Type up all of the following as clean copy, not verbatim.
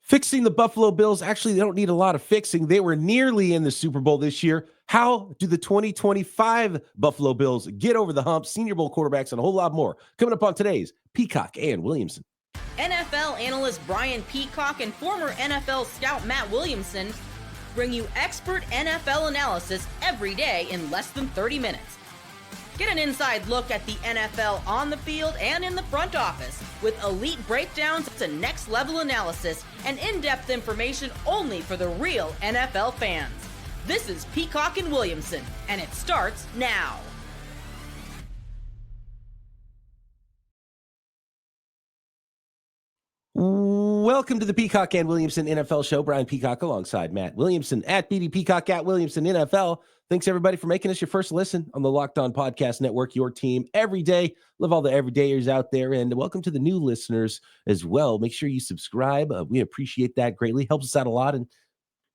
Fixing the Buffalo Bills, actually, they don't need a lot of fixing. They were nearly in the Super Bowl this year. How do the 2025 Buffalo Bills get over the hump, Senior Bowl quarterbacks, and a whole lot more? Coming up on today's Peacock and Williamson. NFL analyst Brian Peacock and former NFL scout Matt Williamson bring you expert NFL analysis every day in less than 30 minutes. Get an inside look at the NFL on the field and in the front office with elite breakdowns to next-level analysis and in-depth information only for the real NFL fans. This is Peacock and Williamson, and it starts now. Welcome to the Peacock and Williamson NFL Show. Brian Peacock alongside Matt Williamson at BD Peacock at Williamson NFL. Thanks, everybody, for making us your first listen on the Locked On Podcast Network, your team every day. Love all the everydayers out there, and welcome to the new listeners as well. Make sure you subscribe. We appreciate that greatly. Helps us out a lot and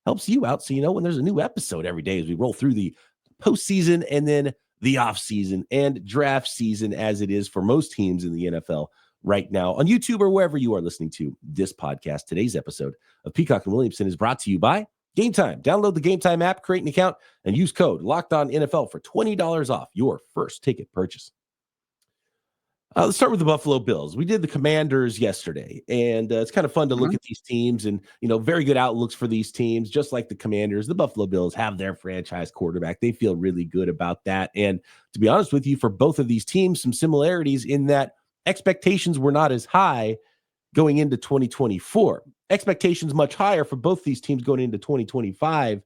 helps you out so you know when there's a new episode every day as we roll through the postseason and then the offseason and draft season as it is for most teams in the NFL right now on YouTube or wherever you are listening to this podcast. Today's episode of Peacock and Williamson is brought to you by Game Time. Download the Game Time app, create an account, and use code LOCKEDONNFL for $20 off your first ticket purchase. Let's start with the Buffalo Bills. We did the Commanders yesterday, and it's kind of fun to look at these teams and, very good outlooks for these teams. Just like the Commanders, the Buffalo Bills have their franchise quarterback. They feel really good about that. And to be honest with you, for both of these teams, some similarities in that expectations were not as high going into 2024. Expectations much higher for both these teams going into 2025.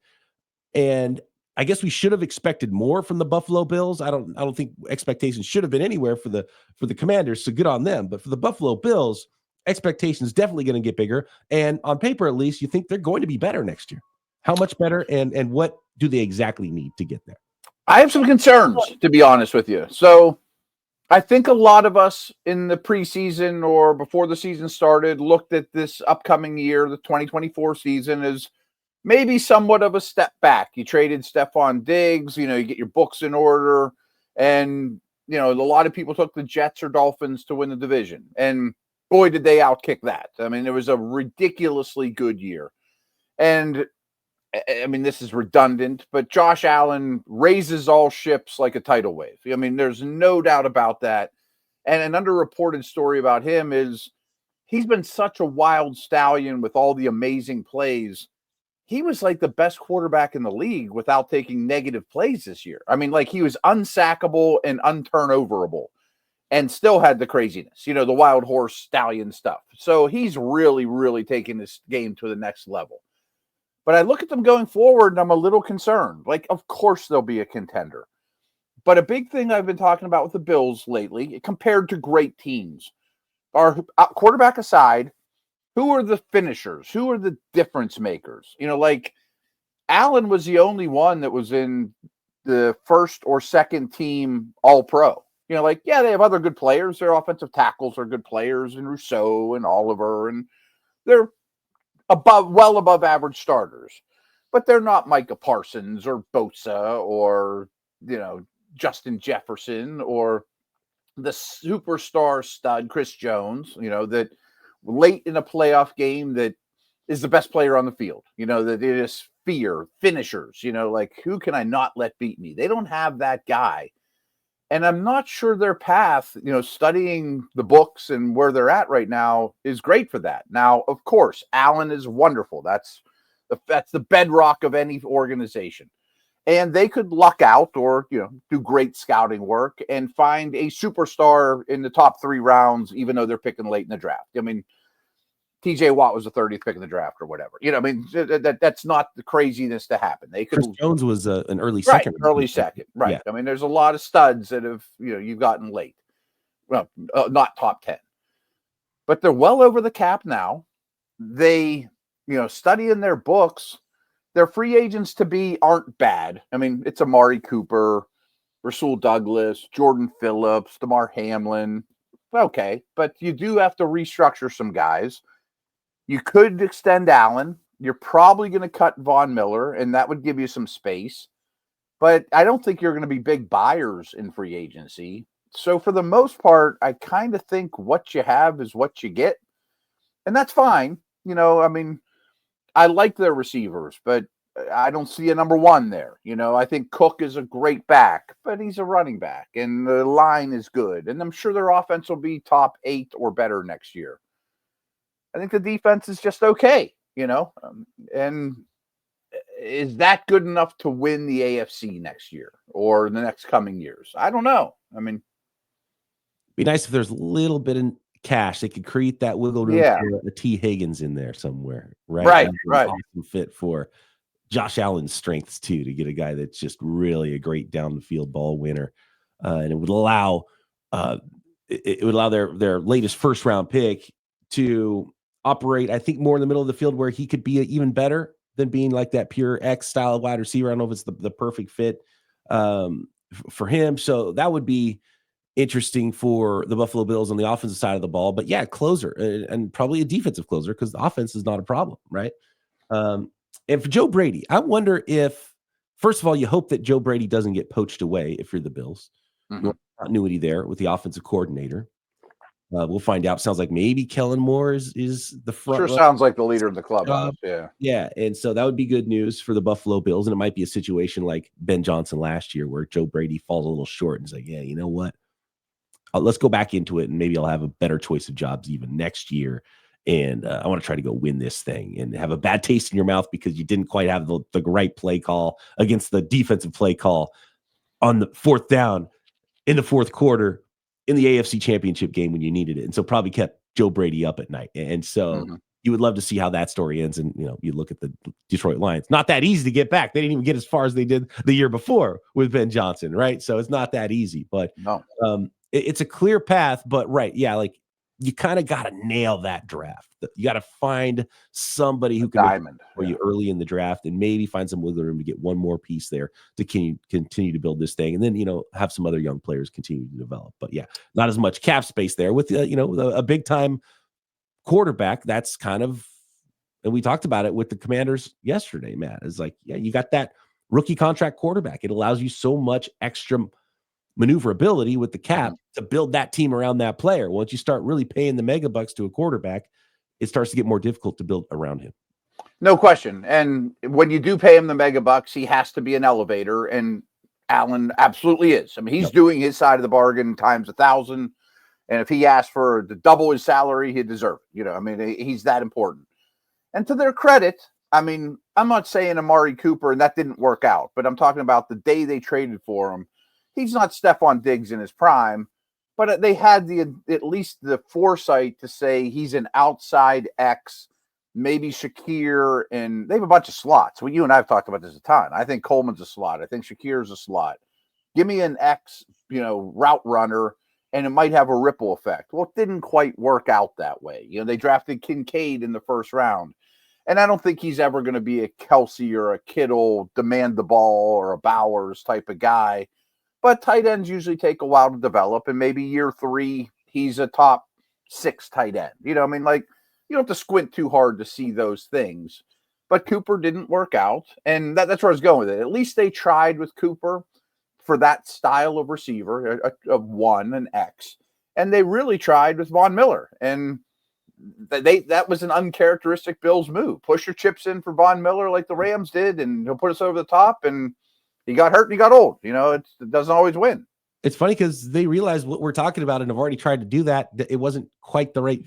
And I guess we should have expected more from the Buffalo Bills. I don't think expectations should have been anywhere for the Commanders, so good on them. But for the Buffalo Bills, expectations definitely going to get bigger. And on paper, at least, you think they're going to be better next year. How much better, and what do they exactly need to get there? I have some concerns, to be honest with you. So I think a lot of us in the preseason or before the season started looked at this upcoming year, the 2024 season, as maybe somewhat of a step back. You traded Stephon Diggs, you get your books in order, and, a lot of people took the Jets or Dolphins to win the division. And boy, did they outkick that. I mean, it was a ridiculously good year. And I mean, this is redundant, but Josh Allen raises all ships like a tidal wave. I mean, there's no doubt about that. And an underreported story about him is he's been such a wild stallion with all the amazing plays. He was like the best quarterback in the league without taking negative plays this year. I mean, like he was unsackable and unturnoverable and still had the craziness, the wild horse stallion stuff. So he's really, really taking this game to the next level. But I look at them going forward and I'm a little concerned. Like, of course they'll be a contender. But a big thing I've been talking about with the Bills lately, compared to great teams, are quarterback aside, who are the finishers? Who are the difference makers? Like Allen was the only one that was in the first or second team All-Pro. They have other good players. Their offensive tackles are good players, and Rousseau and Oliver, and they're well above average starters, but they're not Micah Parsons or Bosa or, Justin Jefferson or the superstar stud Chris Jones, that late in a playoff game that is the best player on the field, that they just fear finishers, like who can I not let beat me? They don't have that guy. And I'm not sure their path, studying the books and where they're at right now is great for that. Now, of course, Allen is wonderful. That's the bedrock of any organization. And they could luck out or, do great scouting work and find a superstar in the top 3 rounds, even though they're picking late in the draft. I mean, TJ Watt was the 30th pick in the draft or whatever. That's not the craziness to happen. They could. Chris Jones was an early second. Early second. Right. Yeah. I mean, there's a lot of studs that have, you've gotten late. Well, not top 10. But they're well over the cap now. They, study in their books. Their free agents to be aren't bad. I mean, it's Amari Cooper, Rasul Douglas, Jordan Phillips, DeMar Hamlin. Okay, but you do have to restructure some guys. You could extend Allen. You're probably going to cut Von Miller, and that would give you some space. But I don't think you're going to be big buyers in free agency. So for the most part, I kind of think what you have is what you get. And that's fine. I mean, I like their receivers, but I don't see a number one there. I think Cook is a great back, but he's a running back, and the line is good. And I'm sure their offense will be top 8 or better next year. I think the defense is just okay, and is that good enough to win the AFC next year or the next coming years? I don't know. I mean, be nice if there's a little bit in cash. They could create that wiggle room for a T. Higgins in there somewhere, right? Right. Awesome fit for Josh Allen's strengths too, to get a guy that's just really a great down the field ball winner, and it would allow their latest first round pick to operate, I think, more in the middle of the field where he could be even better than being like that pure X style of wide receiver. I don't know if it's the perfect fit for him. So that would be interesting for the Buffalo Bills on the offensive side of the ball. But yeah, closer and probably a defensive closer because the offense is not a problem, right? And for Joe Brady, I wonder if, first of all, you hope that Joe Brady doesn't get poached away if you're the Bills. Mm-hmm. Continuity there with the offensive coordinator. We'll find out. Sounds like maybe Kellen Moore is the front. Sure, sounds like the leader of the clubhouse. Yeah. And so that would be good news for the Buffalo Bills. And it might be a situation like Ben Johnson last year where Joe Brady falls a little short and is like, yeah, you know what? Let's go back into it and maybe I'll have a better choice of jobs even next year. And I want to try to go win this thing and have a bad taste in your mouth because you didn't quite have the right play call against the defensive play call on the 4th down in the 4th quarter in the AFC Championship game when you needed it. And so probably kept Joe Brady up at night. And so you would love to see how that story ends. And, you look at the Detroit Lions, not that easy to get back. They didn't even get as far as they did the year before with Ben Johnson, right? So it's not that easy, but it's a clear path. But right, yeah, like you kind of got to nail that draft. You got to find somebody who can diamond for you early in the draft and maybe find some wiggle room to get one more piece there to continue to build this thing. And then, have some other young players continue to develop. But yeah, not as much cap space there with, a big time quarterback. That's kind of, and we talked about it with the Commanders yesterday, Matt. It's like, yeah, you got that rookie contract quarterback. It allows you so much extra maneuverability with the cap to build that team around that player. Once you start really paying the mega bucks to a quarterback, it starts to get more difficult to build around him. No question. And when you do pay him the mega bucks, he has to be an elevator. And Allen absolutely is. I mean, he's doing his side of the bargain times 1,000. And if he asked for the double his salary, he'd deserve it. He's that important. And to their credit, I'm not saying Amari Cooper, and that didn't work out, but I'm talking about the day they traded for him. He's not Stephon Diggs in his prime, but they had at least the foresight to say he's an outside X, maybe Shakir, and they have a bunch of slots. Well, you and I have talked about this a ton. I think Coleman's a slot. I think Shakir's a slot. Give me an X, route runner, and it might have a ripple effect. Well, it didn't quite work out that way. They drafted Kincaid in the 1st round, and I don't think he's ever going to be a Kelsey or a Kittle, demand the ball, or a Bowers type of guy. But tight ends usually take a while to develop, and maybe year 3, he's a top 6 tight end. You don't have to squint too hard to see those things. But Cooper didn't work out, and that's where I was going with it. At least they tried with Cooper for that style of receiver, of an X, and they really tried with Von Miller, and that was an uncharacteristic Bills move. Push your chips in for Von Miller like the Rams did, and he'll put us over the top, and he got hurt and he got old. It doesn't always win. It's funny because they realize what we're talking about and have already tried to do that. It wasn't quite the right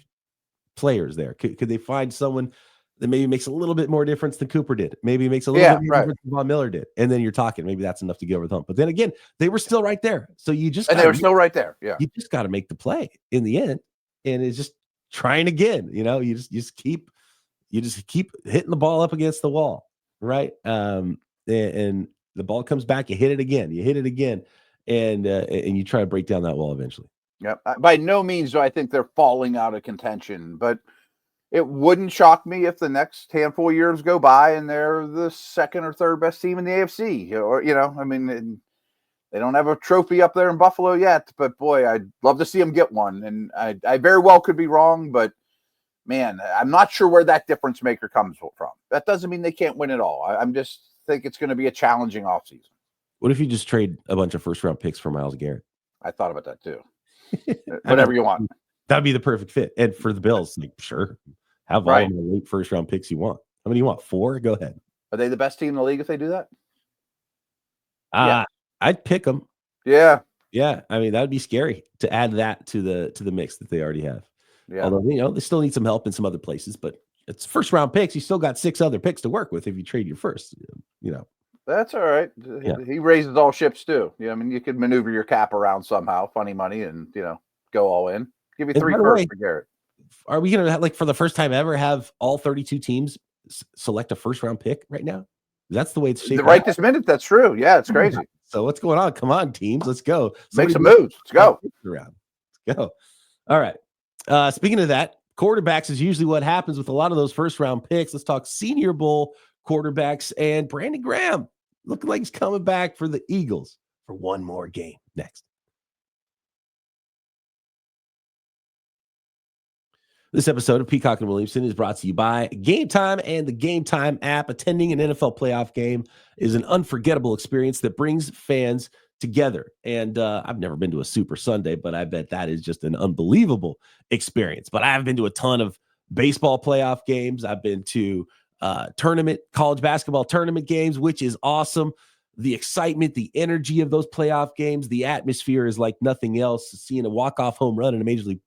players there. Could they find someone that maybe makes a little bit more difference than Cooper did? Maybe makes a little bit more difference than Von Miller did. And then you're talking, maybe that's enough to get over the hump. But then again, they were still right there. So they were still right there. Yeah. You just got to make the play in the end. And it's just trying again. You just keep hitting the ball up against the wall. Right. And the ball comes back, you hit it again, and you try to break down that wall eventually. Yeah. By no means do I think they're falling out of contention, but it wouldn't shock me if the next handful of years go by and they're the 2nd or 3rd best team in the AFC. Or, they don't have a trophy up there in Buffalo yet, but boy, I'd love to see them get one. And I very well could be wrong, but man, I'm not sure where that difference maker comes from. That doesn't mean they can't win at all. I'm just think it's going to be a challenging offseason. What if you just trade a bunch of 1st round picks for Myles Garrett? I thought about that too. Whatever you want. That'd be the perfect fit. And for the Bills, sure, Have all of the late first round picks you want. How many you want? 4? Go ahead. Are they the best team in the league if they do that? Yeah. I'd pick them. Yeah. Yeah. I mean, that would be scary to add that to the mix that they already have. Yeah. Although, they still need some help in some other places, but it's first round picks. You still got 6 other picks to work with if you trade your first, That's all right. Yeah. He raises all ships too. I mean, you could maneuver your cap around somehow, funny money, and go all in. Give you 3 firsts for Garrett. Are we going to for the first time ever have all 32 teams select a first round pick right now? That's the way it's shaped. Right this minute, that's true. Yeah, it's crazy. So what's going on? Come on, teams, let's go. Make some moves. Let's go. Let's go. All right. Speaking of that, quarterbacks is usually what happens with a lot of those first round picks. Let's talk Senior Bowl quarterbacks, and Brandon Graham looking like he's coming back for the Eagles for one more game next. This episode of Peacock and Williamson is brought to you by Game Time and the Game Time app. Attending an NFL playoff game is an unforgettable experience that brings fans together. And I've never been to a Super Sunday, but I bet that is just an unbelievable experience. But I have been to a ton of baseball playoff games. I've been to college basketball tournament games, which is awesome. The excitement, the energy of those playoff games, the atmosphere is like nothing else. Seeing a walk-off home run in a Major League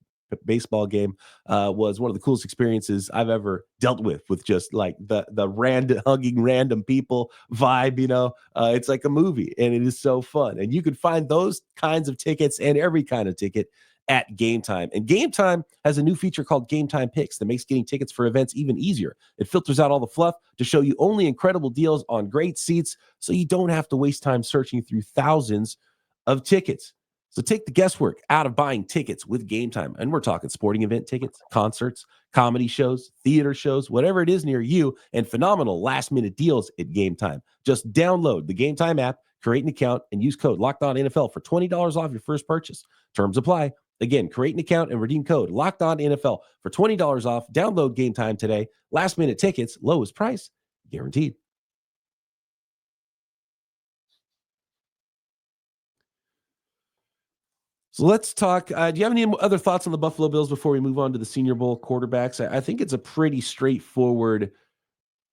Baseball game was one of the coolest experiences I've ever dealt with just like the random hugging random people vibe. It's like a movie, and it is so fun. And you can find those kinds of tickets and every kind of ticket at Game Time. And Game Time has a new feature called Game Time Picks that makes getting tickets for events even easier. It filters out all the fluff to show you only incredible deals on great seats, so you don't have to waste time searching through thousands of tickets. So take the guesswork out of buying tickets with Game Time. And we're talking sporting event tickets, concerts, comedy shows, theater shows, whatever it is near you, and phenomenal last-minute deals at Game Time. Just download the Game Time app, create an account, and use code LOCKEDONNFL for $20 off your first purchase. Terms apply. Again, create an account and redeem code LOCKEDONNFL for $20 off. Download Game Time today. Last-minute tickets, lowest price, guaranteed. So let's talk. Do you have any other thoughts on the Buffalo Bills before we move on to the Senior Bowl quarterbacks? I think it's a pretty straightforward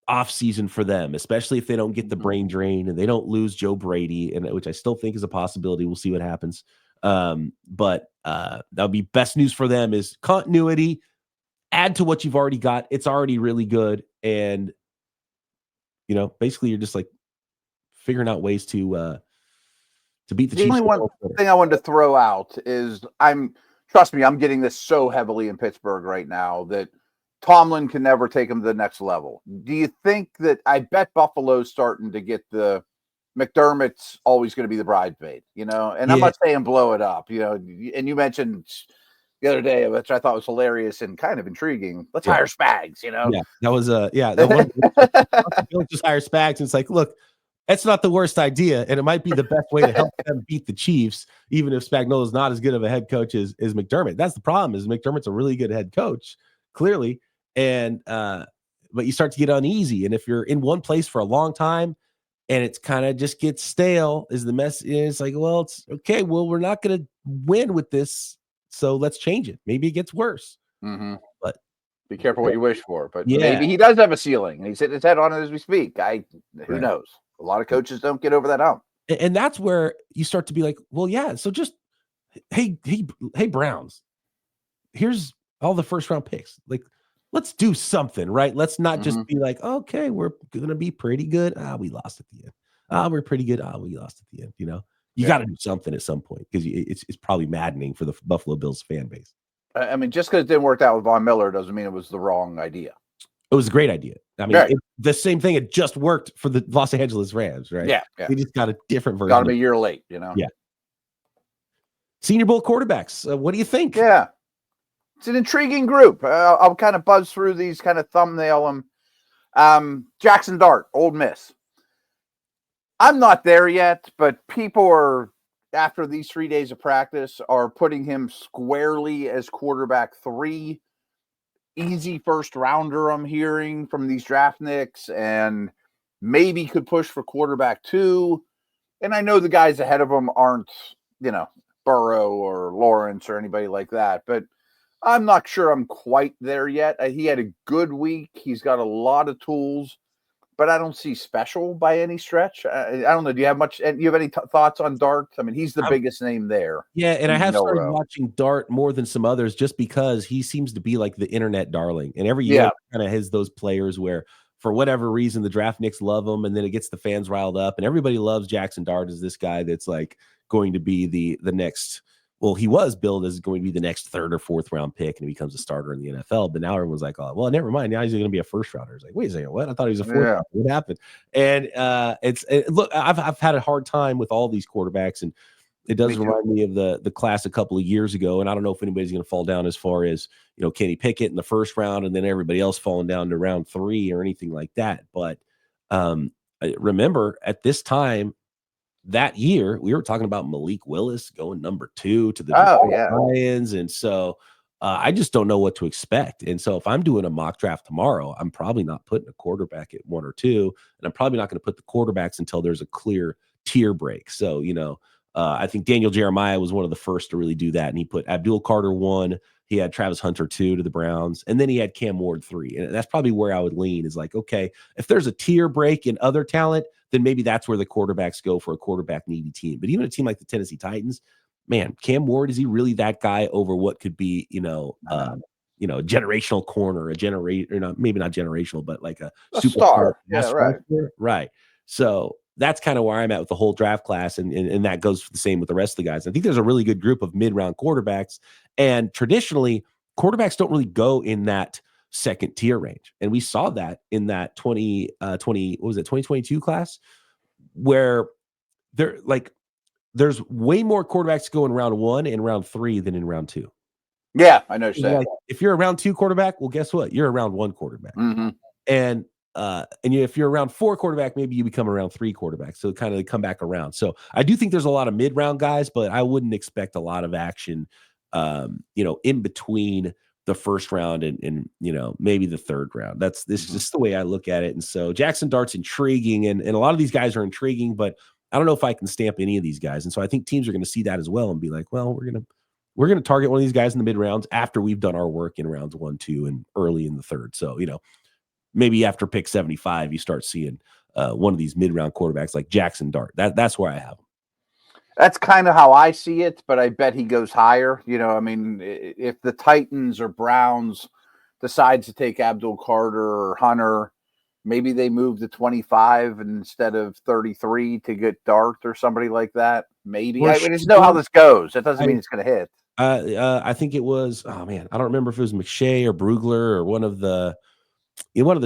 offseason for them, especially if they don't get the brain drain and they don't lose Joe Brady, and which I still think is a possibility. We'll see what happens. But that'll be best news for them is continuity. Add to what you've already got. It's already really good. And, basically you're just like figuring out ways to beat the Chiefs. Only one thing I wanted to throw out is trust me, I'm getting this so heavily in Pittsburgh right now that Tomlin can never take him to the next level. Do you think that I bet Buffalo's starting to get the McDermott's always going to be the bridesmaid, and I'm not saying blow it up, and you mentioned the other day, which I thought was hilarious and kind of intriguing. Let's hire Spags, Yeah, that was just hire Spags. And it's like, look, that's not the worst idea, and it might be the best way to help them beat the Chiefs, even if Spagnuolo is not as good of a head coach as McDermott. That's the problem. Is McDermott's a really good head coach, clearly, and but you start to get uneasy, and if you're in one place for a long time, and it's kind of just gets stale, is the mess? It's like, well, it's okay. Well, we're not going to win with this, so let's change it. Maybe it gets worse. Mm-hmm. But be careful what you wish for. But maybe he does have a ceiling, and he's hitting his head on it as we speak. Who knows? A lot of coaches don't get over that hump. And that's where you start to be like, well, yeah. So just, hey, Browns, here's all the first round picks. Like, let's do something, right? Let's not just be like, okay, we're going to be pretty good. We lost at the end. We're pretty good. We lost at the end. You got to do something at some point because it's probably maddening for the Buffalo Bills fan base. I mean, just because it didn't work out with Von Miller doesn't mean it was the wrong idea. It was a great idea. I mean, the same thing had just worked for the Los Angeles Rams, right? Yeah. They just got a different version. Got to be a year late, Yeah. Senior Bowl quarterbacks. What do you think? Yeah. It's an intriguing group. I'll kind of buzz through these, kind of thumbnail them. Jackson Dart, Ole Miss. I'm not there yet, but people are, after these 3 days of practice, are putting him squarely as quarterback 3. Easy first rounder, I'm hearing from these draft nicks, and maybe could push for quarterback 2. And I know the guys ahead of him aren't, Burrow or Lawrence or anybody like that, but I'm not sure I'm quite there yet. He had a good week. He's got a lot of tools, but I don't see special by any stretch. I don't know. Do you have any thoughts on Dart? I mean, he's the biggest name there. Yeah, and I have started Milroe. watching Dart more than some others just because he seems to be like the internet darling. And every year kind of has those players where for whatever reason the draftniks love him, and then it gets the fans riled up, and everybody loves Jackson Dart as this guy that's like going to be the next. Well, he was billed as going to be the next third or fourth round pick, and he becomes a starter in the NFL. But now everyone's like, "Oh, well, never mind. Now he's going to be a first rounder." It's like, wait a second, what? I thought he was a fourth rounder. What happened? And look, I've had a hard time with all these quarterbacks, and it does remind me of the class a couple of years ago. And I don't know if anybody's going to fall down as far as Kenny Pickett in the first round, and then everybody else falling down to round 3 or anything like that. But remember, at this time that year, we were talking about Malik Willis going number 2 to the Lions. And so I just don't know what to expect. And so if I'm doing a mock draft tomorrow, I'm probably not putting a quarterback at 1 or 2. And I'm probably not going to put the quarterbacks until there's a clear tier break. So, I think Daniel Jeremiah was one of the first to really do that. And he put Abdul Carter 1. He had Travis Hunter 2 to the Browns. And then he had Cam Ward 3. And that's probably where I would lean is like, okay, if there's a tier break in other talent, then maybe that's where the quarterbacks go for a quarterback needy team. But even a team like the Tennessee Titans, man, Cam Ward, is he really that guy over what could be, a generational corner, maybe not generational, but like a superstar. Right. So that's kind of where I'm at with the whole draft class. And that goes the same with the rest of the guys. I think there's a really good group of mid-round quarterbacks. And traditionally, quarterbacks don't really go in that second tier range. And we saw that in that 2022 class where there's way more quarterbacks go in round 1 and round 3 than in round 2. Yeah, I know what you're saying. Like, if you're a round 2 quarterback, well, guess what? You're a round 1 quarterback. Mm-hmm. And if you're a round 4 quarterback, maybe you become a round 3 quarterback. So kind of come back around. So I do think there's a lot of mid-round guys, but I wouldn't expect a lot of action, in between the first round and maybe the third round. This is just the way I look at it. And so Jackson Dart's intriguing, and a lot of these guys are intriguing, but I don't know if I can stamp any of these guys. And so I think teams are going to see that as well and be like, well, we're going to target one of these guys in the mid rounds after we've done our work in rounds 1, 2, and early in the third. So, maybe after pick 75, you start seeing one of these mid-round quarterbacks like Jackson Dart. That's where I have him. That's kind of how I see it, but I bet he goes higher. If the Titans or Browns decides to take Abdul Carter or Hunter, maybe they move to 25 instead of 33 to get Dart or somebody like that. Maybe. I just know how this goes. That doesn't mean it's going to hit. I think it was, I don't remember if it was McShay or Brugler or one of the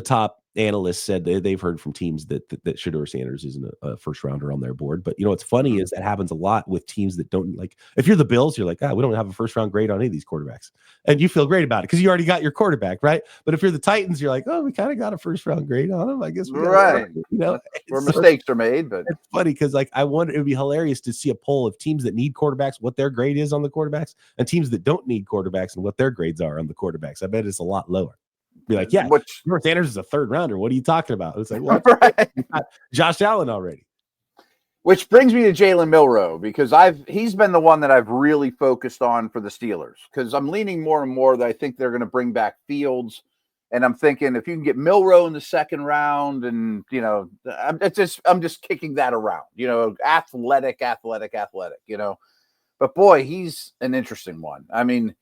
top analysts said they've heard from teams that Shedeur Sanders isn't a first rounder on their board. But what's funny is that happens a lot with teams that don't, like, if you're the Bills, you're like, we don't have a first round grade on any of these quarterbacks, and you feel great about it because you already got your quarterback, right? But if you're the Titans, you're like, we kind of got a first round grade on them. I guess we right. Where mistakes are made. But it's funny because, like, I wonder, it would be hilarious to see a poll of teams that need quarterbacks, what their grade is on the quarterbacks, and teams that don't need quarterbacks and what their grades are on the quarterbacks. I bet it's a lot lower. Be like, Shedeur Sanders is a third rounder. What are you talking about? It's like, well, right. Josh Allen already. Which brings me to Jalen Milroe, because he's been the one that I've really focused on for the Steelers, because I'm leaning more and more that I think they're going to bring back Fields. And I'm thinking if you can get Milroe in the second round, and I'm just kicking that around, athletic. But boy, he's an interesting one. I mean,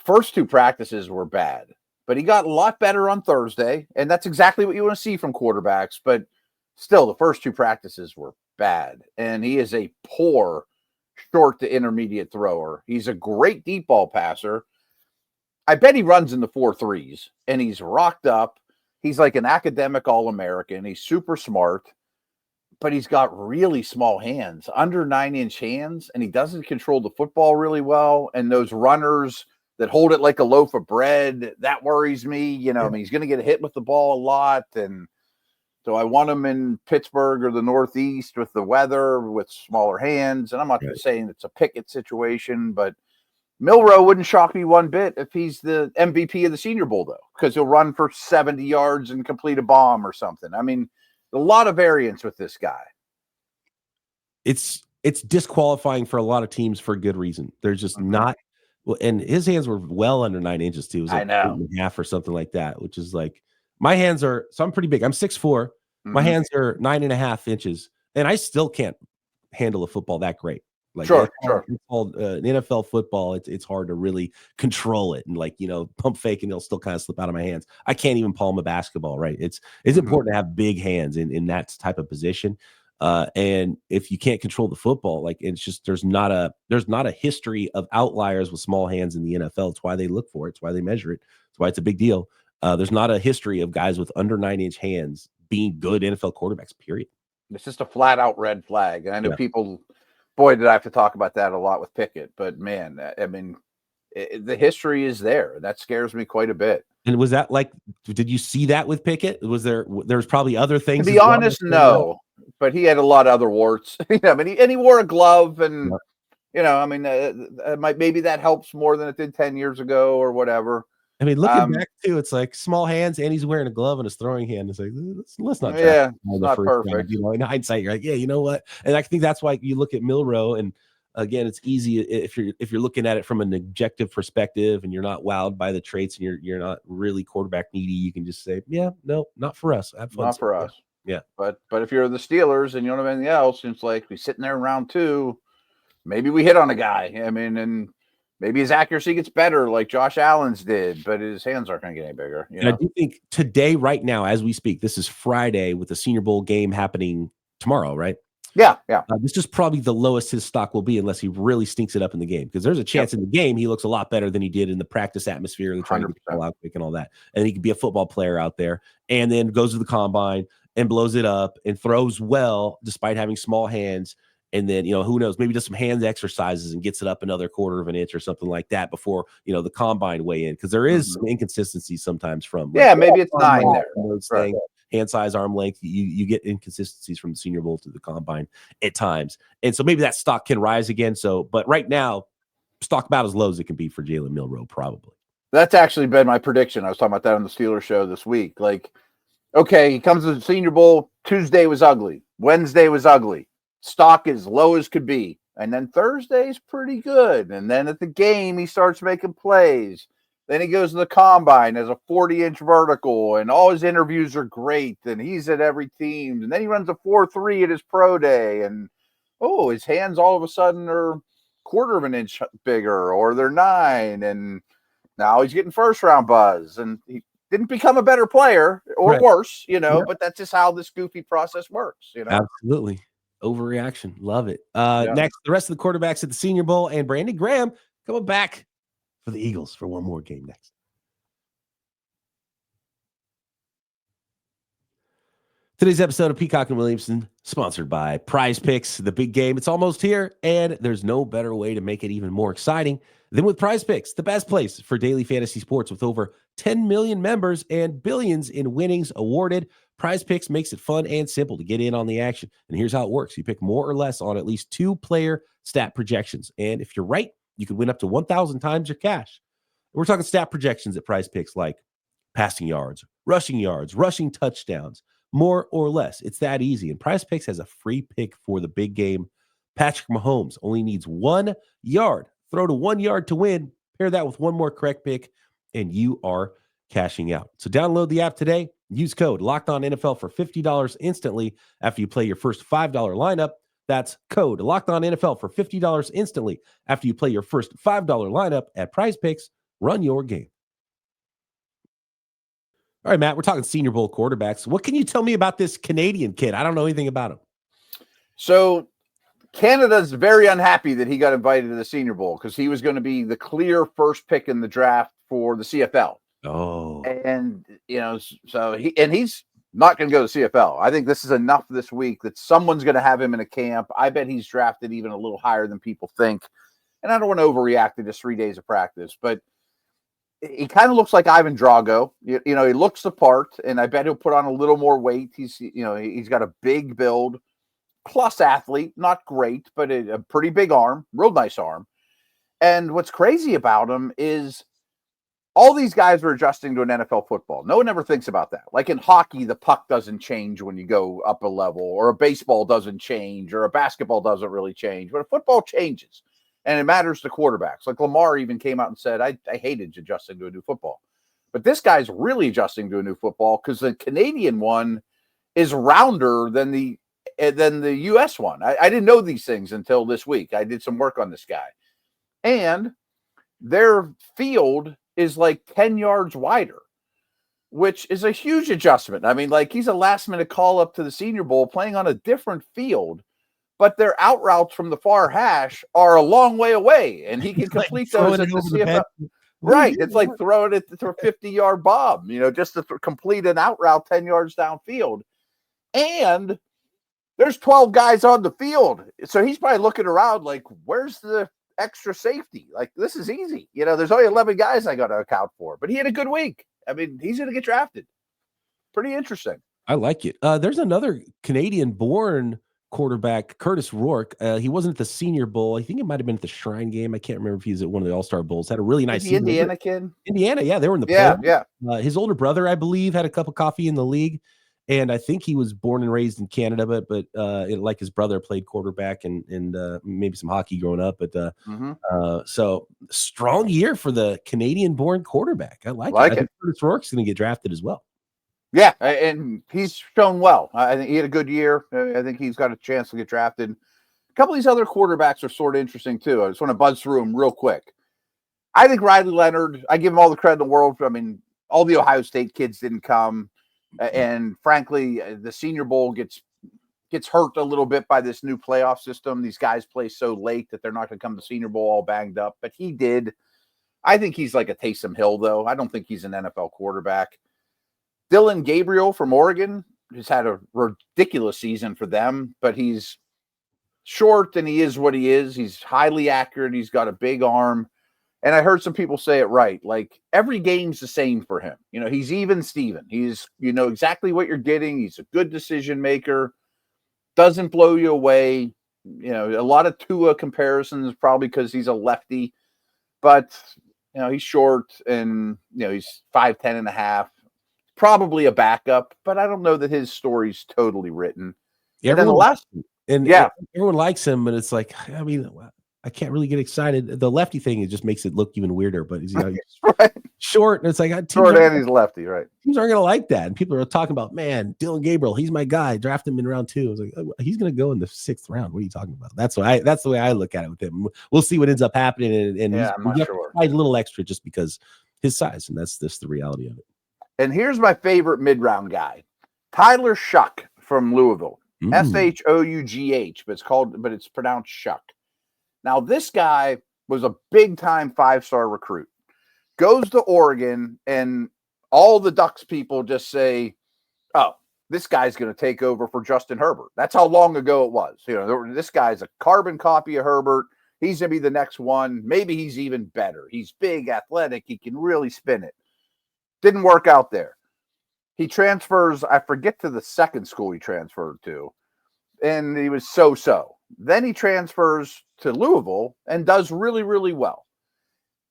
first 2 practices were bad. But he got a lot better on Thursday, and that's exactly what you want to see from quarterbacks. But still, the first 2 practices were bad, and he is a poor short to intermediate thrower. He's a great deep ball passer. I bet he runs in the 4.3s, and he's rocked up. He's like an academic All-American. He's super smart, but he's got really small hands, under 9-inch hands, and he doesn't control the football really well. And those runners that hold it like a loaf of bread, that worries me. I mean, he's going to get hit with the ball a lot. And so I want him in Pittsburgh or the Northeast with the weather, with smaller hands. And I'm not saying it's a Pickett situation, but Milroe wouldn't shock me one bit if he's the MVP of the Senior Bowl, though, because he'll run for 70 yards and complete a bomb or something. I mean, a lot of variance with this guy. It's disqualifying for a lot of teams for good reason. There's just not Well, and his hands were well under 9 inches too. It was I like know. 8.5 or something like that, which is like my hands are. So I'm pretty big. I'm 6'4". My hands are 9.5 inches, and I still can't handle a football that great. Like Sure. it's called in NFL football. It's hard to really control it and pump fake, and it'll still kind of slip out of my hands. I can't even palm a basketball. Right? It's important to have big hands in that type of position. And if you can't control the football, like it's just there's not a history of outliers with small hands in the NFL. It's why they look for it. It's why they measure it. It's why it's a big deal. There's not a history of guys with under 9-inch hands being good NFL quarterbacks. Period. It's just a flat out red flag. And I know people, boy, did I have to talk about that a lot with Pickett. But man, I mean, the history is there. That scares me quite a bit. And was that did you see that with Pickett? There's probably other things? To be honest, no. But he had a lot of other warts. I mean, he wore a glove, and I mean, maybe that helps more than it did 10 years ago or whatever. I mean, looking back too, it's like small hands, and he's wearing a glove and his throwing hand. It's like let's not. Yeah, it's not perfect. Round. In hindsight, you're like, yeah, you know what? And I think that's why you look at Milroe, and again, it's easy if you're looking at it from an objective perspective, and you're not wowed by the traits, and you're not really quarterback needy. You can just say, yeah, no, not for us. Have fun. Not for us. Yeah. But if you're the Steelers and you don't have anything else, it's like we sitting there in round 2. Maybe we hit on a guy. I mean, and maybe his accuracy gets better like Josh Allen's did, but his hands aren't going to get any bigger. And I do think today, right now, as we speak, this is Friday with the Senior Bowl game happening tomorrow, right? Yeah. This is probably the lowest his stock will be unless he really stinks it up in the game, because there's a chance in the game he looks a lot better than he did in the practice atmosphere and trying to get the ball out quick and all that. And he could be a football player out there and then goes to the combine and blows it up and throws well despite having small hands. And then, who knows, maybe does some hands exercises and gets it up another 1/4 of an inch or something like that before, the combine weigh in. Because there is some inconsistency sometimes from. Maybe it's 9 there. Those things, hand size, arm length, you get inconsistencies from the Senior Bowl to the combine at times. And so maybe that stock can rise again. But right now, stock about as low as it can be for Jalen Milroe, probably. That's actually been my prediction. I was talking about that on the Steelers show this week. Like, okay, he comes to the Senior Bowl. Tuesday was ugly. Wednesday was ugly. Stock as low as could be. And then Thursday's pretty good. And then at the game, he starts making plays. Then he goes to the combine as a 40-inch vertical, and all his interviews are great, and he's at every team. And then he runs a 4.3 at his pro day, and his hands all of a sudden are 1/4 of an inch bigger, or they're 9, and now he's getting first-round buzz. And he didn't become a better player or worse, but that's just how this goofy process works, Absolutely. Overreaction. Love it. Next, the rest of the quarterbacks at the Senior Bowl, and Brandon Graham coming back for the Eagles for one more game next. Today's episode of Peacock and Williamson, sponsored by Prize Picks, the big game. It's almost here, and there's no better way to make it even more exciting than with Prize Picks, the best place for daily fantasy sports with over 10 million members and billions in winnings awarded. Prize Picks makes it fun and simple to get in on the action. And here's how it works. You pick more or less on at least 2 player stat projections. And if you're right, you could win up to 1,000 times your cash. We're talking stat projections at Prize Picks like passing yards, rushing touchdowns, more or less. It's that easy. And Prize Picks has a free pick for the big game. Patrick Mahomes only needs 1 yard. Throw to 1 yard to win. Pair that with one more correct pick, and you are cashing out. So download the app today. Use code LOCKEDONNFL for $50 instantly after you play your first $5 lineup. That's code LOCKEDONNFL for $50 instantly after you play your first $5 lineup at Prize Picks. Run your game. All right, Matt, we're talking Senior Bowl quarterbacks. What can you tell me about this Canadian kid? I don't know anything about him. So Canada's very unhappy that he got invited to the Senior Bowl because he was going to be the clear first pick in the draft for the CFL. Oh, and so he's not going to go to CFL. I think this is enough this week that someone's going to have him in a camp. I bet he's drafted even a little higher than people think. And I don't want to overreact to just 3 days of practice, but he kind of looks like Ivan Drago. He looks the part, and I bet he'll put on a little more weight. He's got a big build, plus athlete, not great, but a pretty big arm, real nice arm. And what's crazy about him is all these guys are adjusting to an NFL football. No one ever thinks about that. Like in hockey, the puck doesn't change when you go up a level, or a baseball doesn't change, or a basketball doesn't really change, but a football changes. And it matters to quarterbacks. Like Lamar even came out and said, I hated adjusting to a new football. But this guy's really adjusting to a new football because the Canadian one is rounder than the U.S. one. I didn't know these things until this week. I did some work on this guy. And their field is like 10 yards wider, which is a huge adjustment. I mean, like he's a last-minute call up to the Senior Bowl playing on a different field, but their out routes from the far hash are a long way away, and he can complete those at the CFL. Right. It's like throwing it to a 50-yard bomb, just to complete an out route 10 yards downfield. And there's 12 guys on the field. So he's probably looking around like, where's the extra safety? Like, this is easy. There's only 11 guys I got to account for. But he had a good week. I mean, he's going to get drafted. Pretty interesting. I like it. There's another Canadian-born quarterback, Curtis Rourke. He wasn't at the Senior Bowl. I think it might have been at the Shrine Game. I can't remember if he's at one of the All-Star Bowls. Had a really nice season. Indiana kid? Indiana, yeah. They were in the poll. Yeah. His older brother, I believe, had a cup of coffee in the league. And I think he was born and raised in Canada, but like his brother played quarterback and maybe some hockey growing up. But so strong year for the Canadian-born quarterback. I like it. I think Curtis Rourke's going to get drafted as well. Yeah, and he's shown well. I think he had a good year. I think he's got a chance to get drafted. A couple of these other quarterbacks are sort of interesting, too. I just want to buzz through them real quick. I think Riley Leonard, I give him all the credit in the world. I mean, all the Ohio State kids didn't come. And frankly, the Senior Bowl gets hurt a little bit by this new playoff system. These guys play so late that they're not going to come to Senior Bowl all banged up. But he did. I think he's like a Taysom Hill, though. I don't think he's an NFL quarterback. Dylan Gabriel from Oregon has had a ridiculous season for them, but he's short and he is what he is. He's highly accurate. He's got a big arm. And I heard some people say it right. Like every game's the same for him. He's even Steven. He's, exactly what you're getting. He's a good decision maker. Doesn't blow you away. A lot of Tua comparisons probably because he's a lefty, but he's short and, he's 5'10" and a half. Probably a backup, but I don't know that his story's totally written. Yeah, everyone likes him, but it's like, I mean, I can't really get excited. The lefty thing, it just makes it look even weirder. But he's right. Short, and it's like short and he's lefty, right? Teams aren't gonna like that, and people are talking about, man, Dylan Gabriel, he's my guy. Draft him in round 2. I was like, oh, he's gonna go in the 6th round. What are you talking about? That's the way I look at it with him. We'll see what ends up happening, and I'm not sure. A little extra just because his size, and that's just the reality of it. And here's my favorite mid-round guy, Tyler Shuck from Louisville. Shough, but it's pronounced Shuck. Now, this guy was a big-time 5-star recruit. Goes to Oregon, and all the Ducks people just say, oh, this guy's going to take over for Justin Herbert. That's how long ago it was. This guy's a carbon copy of Herbert. He's going to be the next one. Maybe he's even better. He's big, athletic. He can really spin it. Didn't work out there. He transfers, I forget to the second school he transferred to, and he was so-so. Then he transfers to Louisville and does really, really well.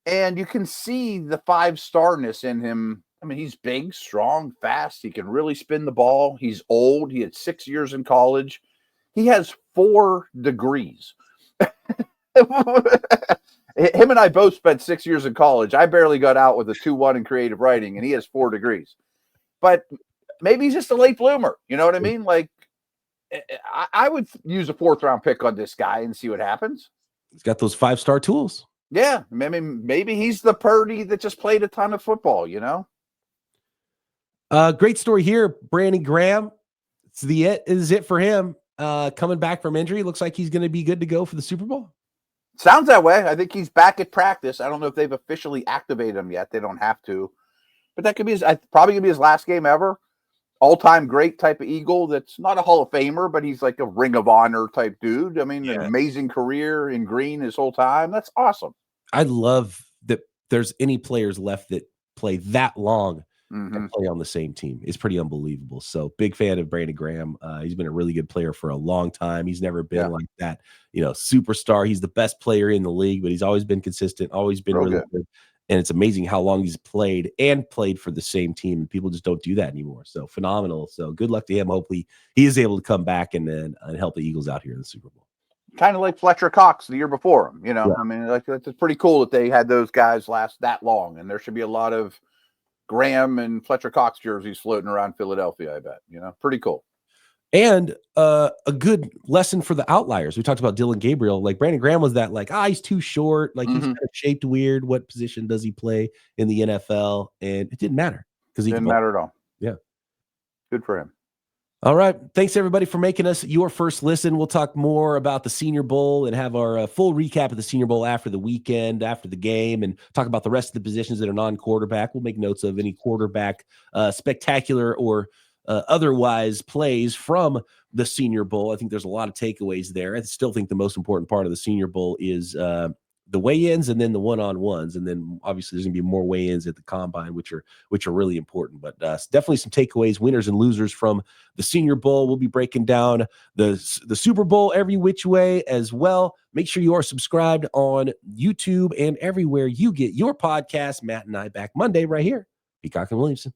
And you can see the 5-starness in him. I mean, he's big, strong, fast. He can really spin the ball. He's old. He had 6 years in college. He has 4 degrees. Him and I both spent 6 years in college. I barely got out with a 2-1 in creative writing, and he has 4 degrees. But maybe he's just a late bloomer. You know what I mean? Like, I would use a 4th-round pick on this guy and see what happens. He's got those 5-star tools. Yeah. I mean, maybe he's the Purdy that just played a ton of football, Great story here. Brandon Graham. Is it for him. Coming back from injury. Looks like he's going to be good to go for the Super Bowl. Sounds that way. I think he's back at practice. I don't know if they've officially activated him yet. They don't have to. But that could be probably going to be his last game ever. All-time great type of Eagle that's not a Hall of Famer, but he's like a Ring of Honor type dude. I mean, An amazing career in green his whole time. That's awesome. I love that there's any players left that play that long and play on the same team. It's pretty unbelievable. So big fan of Brandon Graham. He's been a really good player for a long time. He's never been like that, superstar. He's the best player in the league, but he's always been consistent, always been really good. And it's amazing how long he's played for the same team. People just don't do that anymore. So phenomenal. So good luck to him. Hopefully he is able to come back and help the Eagles out here in the Super Bowl. kind of like Fletcher Cox the year before him. You know, Yeah. I mean, like it's pretty cool that they had those guys last that long, and there should be a lot of Graham and Fletcher Cox jerseys floating around Philadelphia. I bet, you know, pretty cool. And a good lesson for the outliers. We talked about Dylan Gabriel. Like Brandon Graham was that like, he's too short. Like he's kind of shaped weird. What position does he play in the NFL? And it didn't matter because he didn't matter at all. Yeah. Good for him. All right. Thanks everybody for making us your first listen. We'll talk more about the Senior Bowl and have our full recap of the Senior Bowl after the weekend, after the game, and talk about the rest of the positions that are non-quarterback. We'll make notes of any quarterback spectacular or otherwise plays from the Senior Bowl. I think there's a lot of takeaways there. I still think the most important part of the Senior Bowl is the weigh-ins and then the one-on-ones. And then obviously there's gonna be more weigh-ins at the combine, which are really important, but definitely some takeaways, winners and losers from the Senior Bowl. We'll be breaking down the Super Bowl every which way as well. Make sure you are subscribed on YouTube and everywhere you get your podcast. Matt and I back Monday right here. Peacock and Williamson.